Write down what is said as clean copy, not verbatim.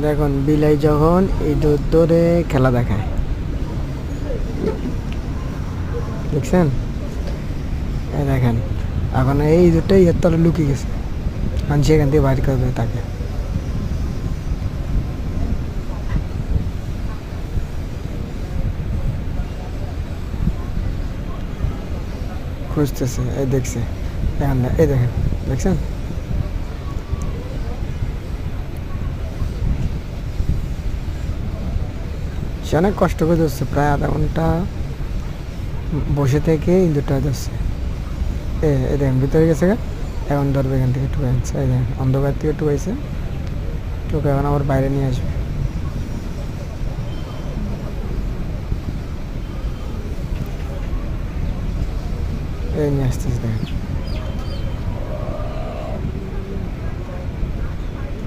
দেখুন বিলাই যখন ইঁদুর ধরে খেলা দেখায়, দেখছেন? এই দেখেন এখন এই ইঁদুরটাই এর তলে লুকিয়ে গেছে, কারণ সেখান থেকে বাইর করবে তাকে। খুঁজতেছে, এই দেখছে, দেখেন এই দেখেন, দেখছেন? সে অনেক কষ্ট করে ধরছে, প্রায় আধা ঘন্টা বসে থেকে ইঁদুরটা ধরছে। এই দেখেন ভিতরে গেছে, এখন ধরবে এখান থেকে টুকে আনছে, এই দেখেন অন্ধকার থেকে টুকাইছে, টুকে এখন আবার বাইরে নিয়ে আসবে। এই নিয়ে আসতেছে দেখেন।